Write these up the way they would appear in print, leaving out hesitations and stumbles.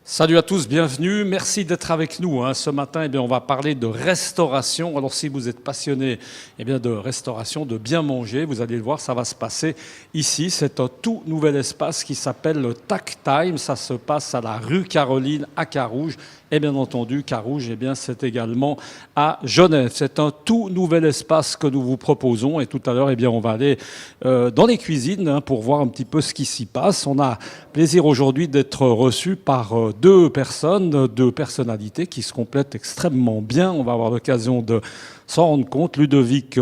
Salut à tous, bienvenue. Merci d'être avec nous. Ce matin, on va parler de restauration. Alors, si vous êtes passionné de restauration, de bien manger, vous allez le voir, ça va se passer ici. C'est un tout nouvel espace qui s'appelle le Tac Time. Ça se passe à la rue Caroline, à Carouge. Et bien entendu, Carouge, c'est également à Genève. C'est un tout nouvel espace que nous vous proposons. Et tout à l'heure, on va aller dans les cuisines pour voir un petit peu ce qui s'y passe. On a plaisir aujourd'hui d'être reçus par deux personnalités qui se complètent extrêmement bien. On va avoir l'occasion de s'en rendre compte. Ludovic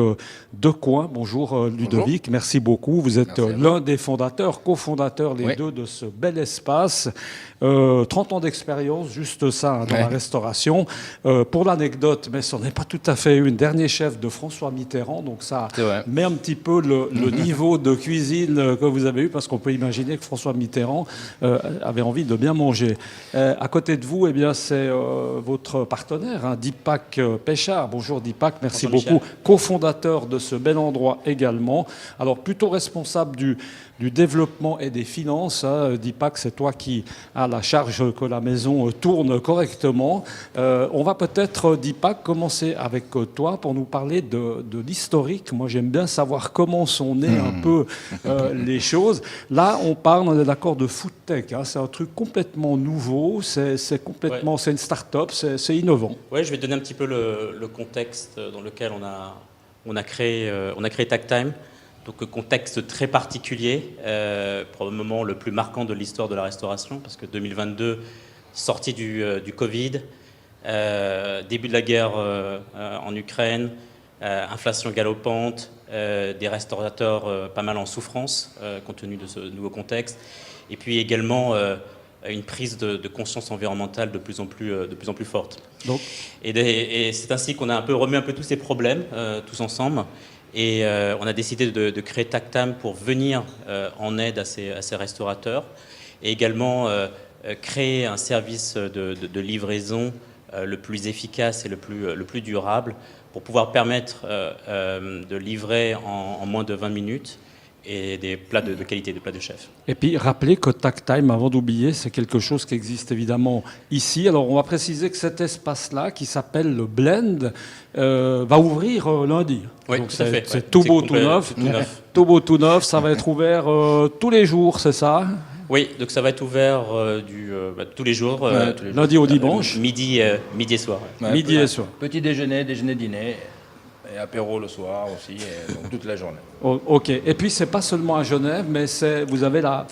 Decoing, bonjour Ludovic, bonjour. Merci beaucoup. Vous êtes l'un des fondateurs, cofondateurs les deux de ce bel espace. 30 ans d'expérience, juste ça, dans la restauration. Pour l'anecdote, mais ce n'est pas tout à fait une, dernier chef de François Mitterrand, donc ça met un petit peu le niveau de cuisine que vous avez eu, parce qu'on peut imaginer que François Mitterrand avait envie de bien manger. À côté de vous, c'est votre partenaire, Deepak Péchard. Bonjour Deepak, merci beaucoup. Michel. Cofondateur de ce bel endroit également. Alors plutôt responsable du développement et des finances. Deepak, c'est toi qui as la charge que la maison tourne correctement. On va peut-être, Deepak, commencer avec toi pour nous parler de l'historique. Moi, j'aime bien savoir comment sont nées un peu les choses. Là, on est d'accord, de food tech. C'est un truc complètement nouveau. C'est complètement, c'est une start-up, c'est innovant. Oui, je vais donner un petit peu le contexte dans lequel on a créé Tac Time. Donc, contexte très particulier, probablement le plus marquant de l'histoire de la restauration, parce que 2022, sortie du Covid, début de la guerre en Ukraine, inflation galopante, des restaurateurs pas mal en souffrance, compte tenu de ce nouveau contexte, et puis également une prise de conscience environnementale de plus en plus forte. Donc. Et c'est ainsi qu'on a remis un peu tous ces problèmes, tous ensemble. Et on a décidé de créer Tac Time pour venir en aide à ces restaurateurs et également créer un service de livraison le plus efficace et le plus durable pour pouvoir permettre de livrer en moins de 20 minutes et des plats de qualité, des plats de chef. Et puis, rappelez que Tac Time, avant d'oublier, c'est quelque chose qui existe évidemment ici. Alors, on va préciser que cet espace-là, qui s'appelle le Blend, va ouvrir lundi. Oui, donc tout à fait. C'est tout beau, tout neuf. Tout beau, tout neuf. Ça va être ouvert tous les jours, c'est ça ? Oui, donc ça va être ouvert tous les jours. Lundi au dimanche. Midi et soir. Midi et soir. Petit déjeuner, dîner. Et apéro le soir aussi, donc toute la journée. Ok. Et puis, c'est pas seulement à Genève, mais vous avez la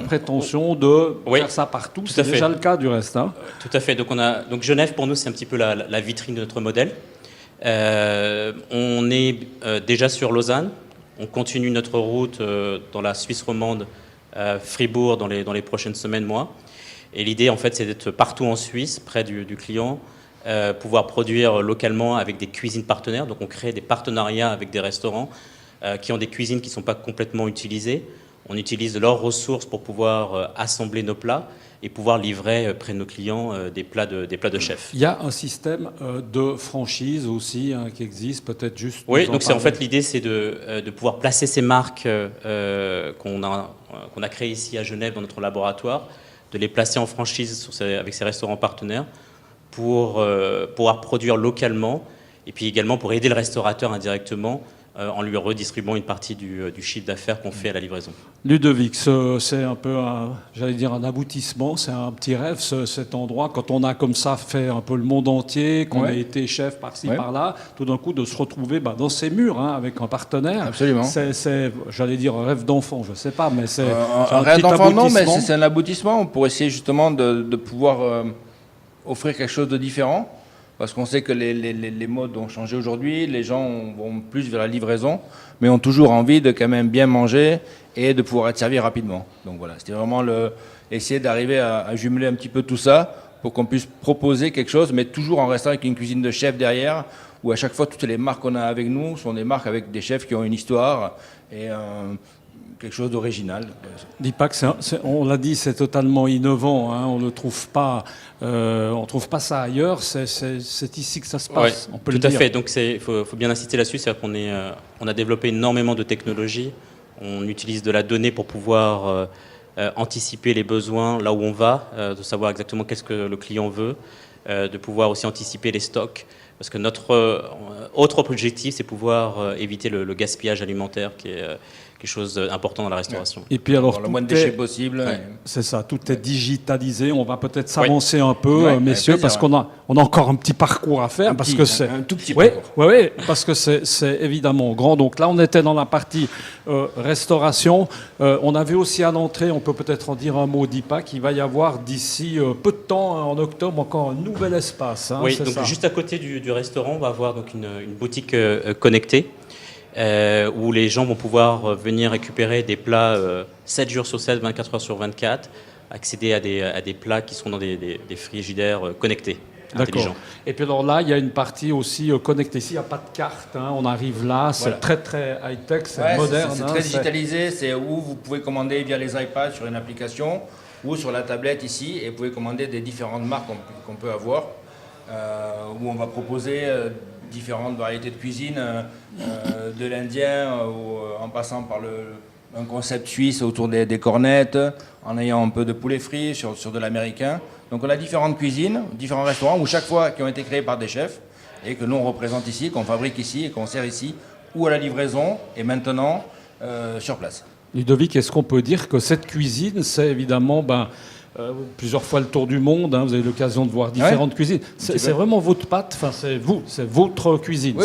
prétention de faire ça partout. C'est déjà le cas du reste. Tout à fait. Donc Genève, pour nous, c'est un petit peu la vitrine de notre modèle. On est déjà sur Lausanne. On continue notre route dans la Suisse romande, Fribourg, dans les prochaines semaines, mois. Et l'idée, en fait, c'est d'être partout en Suisse, près du client. Pouvoir produire localement avec des cuisines partenaires. Donc on crée des partenariats avec des restaurants qui ont des cuisines qui ne sont pas complètement utilisées. On utilise leurs ressources pour pouvoir assembler nos plats et pouvoir livrer près de nos clients des plats de chef. Il y a un système de franchise aussi qui existe, peut-être juste... Oui, donc en fait l'idée c'est de pouvoir placer ces marques qu'on a créées ici à Genève dans notre laboratoire, de les placer en franchise avec ces restaurants partenaires, pour pouvoir produire localement et puis également pour aider le restaurateur indirectement en lui redistribuant une partie du chiffre d'affaires qu'on fait à la livraison. Ludovic, c'est un peu un aboutissement, c'est un petit rêve cet endroit, quand on a comme ça fait un peu le monde entier, qu'on a été chef par-ci par-là, tout d'un coup de se retrouver dans ces murs avec un partenaire. Absolument. C'est un rêve d'enfant, je ne sais pas, mais c'est un rêve d'enfant, non, mais c'est un aboutissement pour essayer justement de pouvoir offrir quelque chose de différent, parce qu'on sait que les modes ont changé aujourd'hui, les gens vont plus vers la livraison, mais ont toujours envie de quand même bien manger et de pouvoir être servi rapidement. Donc voilà, c'était vraiment essayer d'arriver à jumeler un petit peu tout ça pour qu'on puisse proposer quelque chose, mais toujours en restant avec une cuisine de chef derrière, où à chaque fois toutes les marques qu'on a avec nous sont des marques avec des chefs qui ont une histoire et quelque chose d'original. Deepak, on l'a dit, c'est totalement innovant. On ne trouve pas, ça ailleurs. C'est ici que ça se passe. On peut tout à fait. Donc faut bien insister là-dessus, c'est qu'on a développé énormément de technologies. On utilise de la donnée pour pouvoir anticiper les besoins là où on va, de savoir exactement qu'est-ce que le client veut, de pouvoir aussi anticiper les stocks. Parce que notre autre objectif, c'est pouvoir éviter le gaspillage alimentaire, qui est quelque chose d'important dans la restauration. Et puis alors, le moins de déchets possible. Ouais, c'est ça, tout est digitalisé. On va peut-être s'avancer un peu, messieurs, parce qu'on a encore un petit parcours à faire. Un tout petit parcours. Oui, parce que c'est évidemment grand. Donc là, on était dans la partie restauration. On avait aussi à l'entrée, on peut peut-être en dire un mot, Deepak, qu'il va y avoir d'ici peu de temps, en octobre, encore un nouvel espace. Oui, donc ça. Juste à côté du restaurant, on va avoir donc une boutique connectée. Où les gens vont pouvoir venir récupérer des plats 7 jours sur 7, 24 heures sur 24, accéder à des plats qui sont dans des frigidaires connectés, intelligents. Et puis alors là, il y a une partie aussi connectée. Ici, il n'y a pas de carte, on arrive là, c'est très très high-tech, c'est moderne. C'est très digitalisé, c'est où vous pouvez commander via les iPads sur une application ou sur la tablette ici, et vous pouvez commander des différentes marques qu'on peut avoir, où on va proposer différentes variétés de cuisine, de l'indien en passant par un concept suisse autour des cornettes, en ayant un peu de poulet frit sur de l'américain. Donc on a différentes cuisines, différents restaurants, où chaque fois qui ont été créés par des chefs et que nous on représente ici, qu'on fabrique ici et qu'on sert ici, ou à la livraison et maintenant sur place. Ludovic, est-ce qu'on peut dire que cette cuisine, c'est évidemment plusieurs fois le tour du monde, vous avez l'occasion de voir différentes cuisines. C'est vraiment votre patte, c'est votre cuisine. Oui,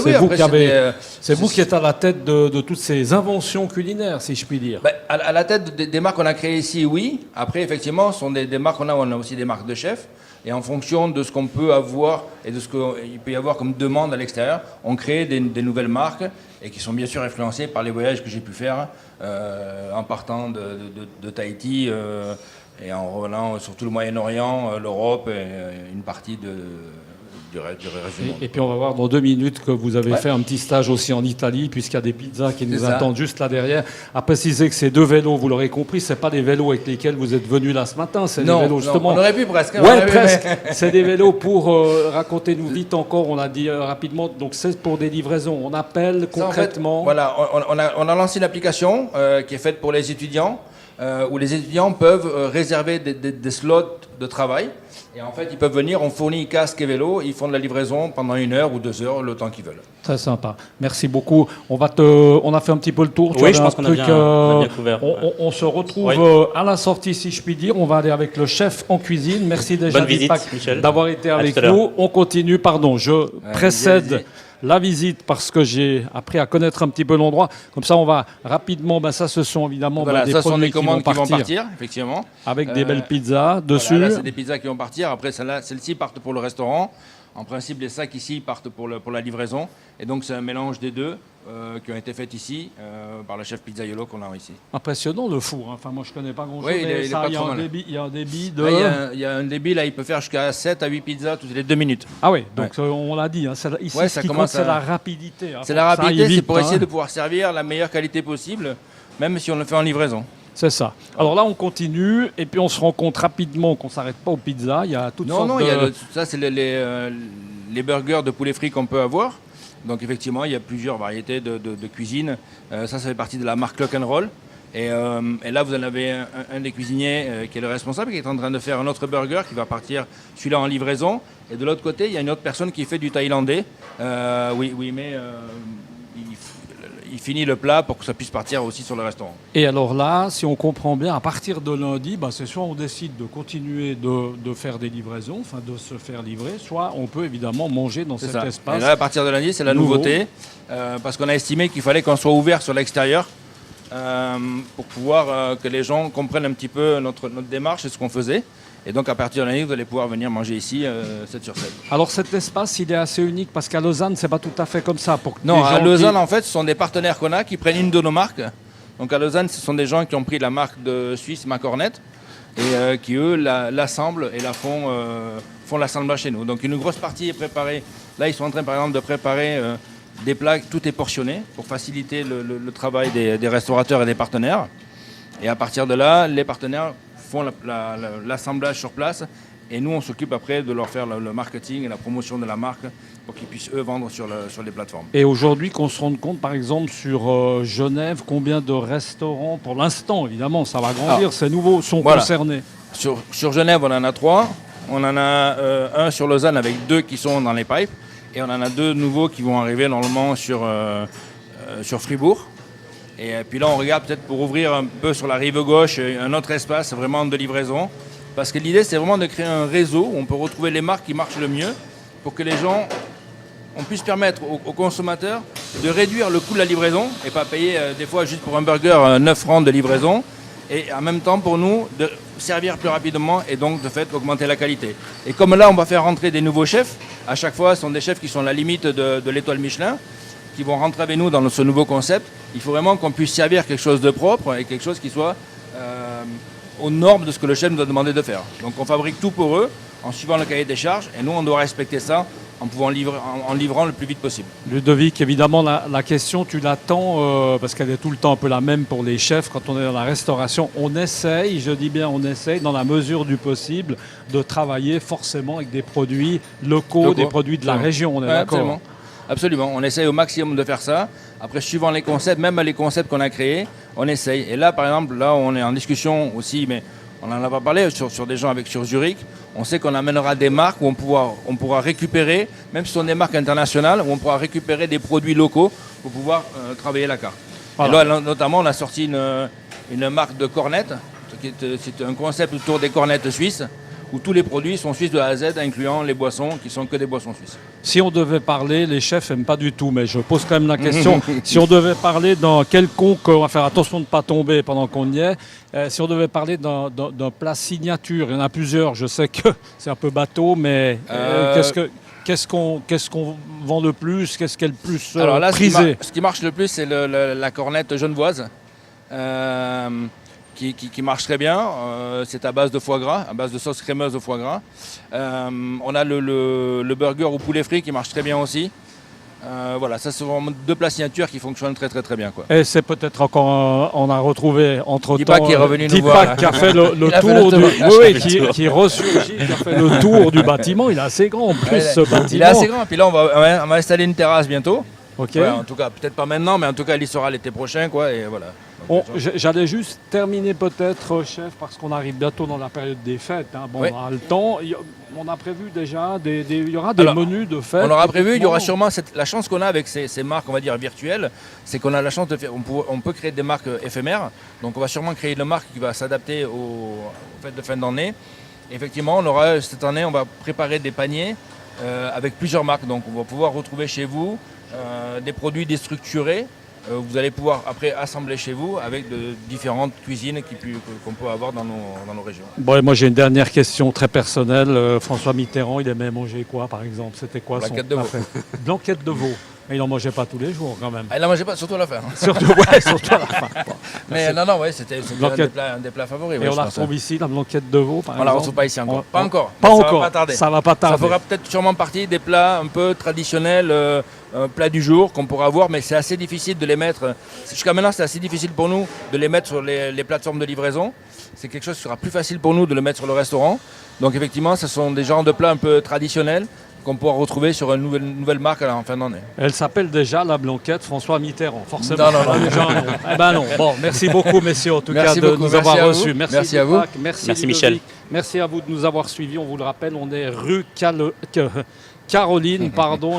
c'est vous qui êtes à la tête de toutes ces inventions culinaires, si je puis dire. À la tête des marques qu'on a créées ici, oui. Après, effectivement, ce sont des marques on a aussi des marques de chefs. Et en fonction de ce qu'on peut avoir et de ce qu'il peut y avoir comme demande à l'extérieur, on crée des nouvelles marques et qui sont bien sûr influencées par les voyages que j'ai pu faire en partant de Tahiti et en revenant sur tout le Moyen-Orient, l'Europe et une partie du reste du monde. Et puis on va voir dans 2 minutes que vous avez fait un petit stage aussi en Italie, puisqu'il y a des pizzas qui nous attendent juste là derrière. À préciser que ces 2 vélos, vous l'aurez compris, ce n'est pas des vélos avec lesquels vous êtes venus là ce matin. C'est des vélos justement. On aurait pu presque. Presque. C'est des vélos pour racontez-nous vite encore. On l'a dit rapidement. Donc c'est pour des livraisons. On appelle concrètement. En fait, on a lancé une application qui est faite pour les étudiants. Où les étudiants peuvent réserver des slots de travail. Et en fait, ils peuvent venir, on fournit casque et vélo, ils font de la livraison pendant 1 heure ou 2 heures, le temps qu'ils veulent. Très sympa. Merci beaucoup. On a fait un petit peu le tour. Oui, je pense qu'on a bien couvert. On se retrouve à la sortie, si je puis dire. On va aller avec le chef en cuisine. Merci déjà d'avoir été avec nous. On continue. Pardon, je précède la visite parce que j'ai appris à connaître un petit peu l'endroit. Comme ça, on va rapidement. Ça, ce sont évidemment des produits qui vont partir, effectivement. Avec des belles pizzas dessus. Là, c'est des pizzas qui vont partir. Après, celles-ci partent pour le restaurant. En principe, les sacs ici partent pour la livraison. Et donc, c'est un mélange des deux qui ont été faits ici par le chef pizzaiolo qu'on a ici. Impressionnant le four. Enfin, moi, je ne connais pas grand-chose. Oui, il y a un débit de... Il y a un débit, là, il peut faire jusqu'à 7 à 8 pizzas toutes les 2 minutes. Ah oui, donc on l'a dit. Ici, ce qui compte, c'est la rapidité. C'est la rapidité, c'est pour essayer de pouvoir servir la meilleure qualité possible, même si on le fait en livraison. C'est ça. Alors là, on continue et puis on se rend compte rapidement qu'on ne s'arrête pas aux pizzas. Il y a toutes sortes de... ça, c'est les burgers de poulet frit qu'on peut avoir. Donc effectivement, il y a plusieurs variétés de cuisine. Ça fait partie de la marque Lock and Roll. Et là, vous en avez un des cuisiniers qui est le responsable, qui est en train de faire un autre burger qui va partir, celui-là en livraison. Et de l'autre côté, il y a une autre personne qui fait du thaïlandais. Il finit le plat pour que ça puisse partir aussi sur le restaurant. Et alors là, si on comprend bien, à partir de lundi, c'est soit on décide de continuer de faire des livraisons, de se faire livrer, soit on peut évidemment manger dans cet espace. Et là, à partir de lundi, c'est la nouveauté, parce qu'on a estimé qu'il fallait qu'on soit ouvert sur l'extérieur pour pouvoir que les gens comprennent un petit peu notre démarche et ce qu'on faisait. Et donc, à partir de l'année, vous allez pouvoir venir manger ici 7 sur 7. Alors, cet espace, il est assez unique parce qu'à Lausanne, c'est pas tout à fait comme ça. À Lausanne, en fait, ce sont des partenaires qu'on a qui prennent une de nos marques. Donc, à Lausanne, ce sont des gens qui ont pris la marque de Suisse Macornet et qui, eux, l'assemblent et font l'assemblage chez nous. Donc, une grosse partie est préparée. Là, ils sont en train, par exemple, de préparer des plats. Tout est portionné pour faciliter le travail des restaurateurs et des partenaires. Et à partir de là, les partenaires font l'assemblage sur place et nous on s'occupe après de leur faire le marketing et la promotion de la marque pour qu'ils puissent eux vendre sur les plateformes. Et aujourd'hui, qu'on se rende compte, par exemple, sur Genève, combien de restaurants, pour l'instant, évidemment, ça va grandir, ces nouveaux sont concernés. Sur Genève, on en a 3. On en a un sur Lausanne avec 2 qui sont dans les pipes. Et on en a 2 nouveaux qui vont arriver normalement sur Fribourg. Et puis là, on regarde peut-être pour ouvrir un peu sur la rive gauche un autre espace vraiment de livraison. Parce que l'idée, c'est vraiment de créer un réseau où on peut retrouver les marques qui marchent le mieux pour que les gens, on puisse permettre aux consommateurs de réduire le coût de la livraison et pas payer des fois juste pour un burger 9 francs de livraison. Et en même temps, pour nous, de servir plus rapidement et donc, de fait, augmenter la qualité. Et comme là, on va faire rentrer des nouveaux chefs, à chaque fois, ce sont des chefs qui sont à la limite de l'étoile Michelin, qui vont rentrer avec nous dans ce nouveau concept. Il faut vraiment qu'on puisse servir quelque chose de propre et quelque chose qui soit aux normes de ce que le chef nous a demandé de faire. Donc on fabrique tout pour eux, en suivant le cahier des charges, et nous on doit respecter ça en livrant le plus vite possible. Ludovic, évidemment, la question, tu l'attends, parce qu'elle est tout le temps un peu la même pour les chefs, quand on est dans la restauration, on essaye, je dis bien on essaye, dans la mesure du possible, de travailler forcément avec des produits locaux, des produits de la région, on est d'accord ? Absolument, on essaye au maximum de faire ça. Après, suivant les concepts, même les concepts qu'on a créés, on essaye. Et là, par exemple, là, on est en discussion aussi, mais on n'en a pas parlé sur des gens sur Zurich. On sait qu'on amènera des marques où on pourra récupérer, même si ce sont des marques internationales, où on pourra récupérer des produits locaux pour pouvoir travailler la carte. Voilà. Et là, notamment, on a sorti une marque de cornettes. C'est un concept autour des cornettes suisses, où tous les produits sont suisses de A à Z, incluant les boissons qui sont que des boissons suisses. Si on devait parler, les chefs n'aiment pas du tout, mais je pose quand même la question, si on devait parler d'un quelconque, on va faire attention de ne pas tomber pendant qu'on y est, si on devait parler d'un plat signature, il y en a plusieurs, je sais que c'est un peu bateau, mais qu'est-ce qu'on vend le plus, qu'est-ce qui est le plus Alors là, prisé? Ce qui marche le plus, c'est la cornette genevoise. Qui marche très bien, c'est à base de foie gras, à base de sauce crémeuse de foie gras. On a le burger au poulet frit qui marche très bien aussi. Voilà, ça c'est vraiment 2 plats signatures qui fonctionnent très très très bien, quoi. Et c'est peut-être encore, on a retrouvé entre-temps Dipak qui est revenu nous voir. Dipak qui a fait le tour qui ressurgit, qui a fait le tour du bâtiment. Il est assez grand en plus, ce bâtiment. Il est assez grand, puis là on va installer une terrasse bientôt. Ok. Ouais, en tout cas, peut-être pas maintenant, mais en tout cas, elle y sera l'été prochain, quoi, et voilà. J'allais juste terminer peut-être, chef, parce qu'on arrive bientôt dans la période des fêtes. Hein. Bon, oui. On a le temps. On a prévu déjà, il y aura des menus de fêtes. On aura prévu, il y aura sûrement la chance qu'on a avec ces marques, on va dire, virtuelles, c'est qu'on a la chance de faire, on peut créer des marques éphémères. Donc on va sûrement créer une marque qui va s'adapter aux fêtes de fin d'année. Effectivement, cette année, on va préparer des paniers avec plusieurs marques. Donc on va pouvoir retrouver chez vous des produits déstructurés. Vous allez pouvoir après assembler chez vous avec de différentes cuisines qu'on peut avoir dans nos régions. Bon, et moi j'ai une dernière question très personnelle. François Mitterrand, il aimait manger quoi par exemple? C'était quoi Blanquette de veau. Blanquette de veau. Mais il n'en mangeait pas tous les jours quand même. Il n'en mangeait pas, surtout à la fin. Surtout à la fin. Bon, mais non, ouais, c'était un des plats favoris. Et on la retrouve ici, la blanquette de veau par exemple? On la retrouve pas ici encore. Pas encore. Pas encore. Ça va pas tarder. Ça va pas tarder. Ça fera peut-être sûrement partie des plats un peu traditionnels, plats du jour qu'on pourra avoir, mais c'est assez difficile de les mettre. Jusqu'à maintenant, c'est assez difficile pour nous de les mettre sur les plateformes de livraison. C'est quelque chose qui sera plus facile pour nous de le mettre sur le restaurant. Donc effectivement, ce sont des genres de plats un peu traditionnels qu'on pourra retrouver sur une nouvelle marque en fin d'année. Elle s'appelle déjà la blanquette François Mitterrand, forcément. Non. Eh ben non. Bon, merci beaucoup, messieurs, en tout cas, de nous avoir reçus. Merci à vous. Merci Michel. Merci à vous de nous avoir suivis. On vous le rappelle, on est rue Caroline,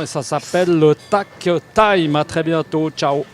et ça s'appelle le Tac Time. À très bientôt. Ciao.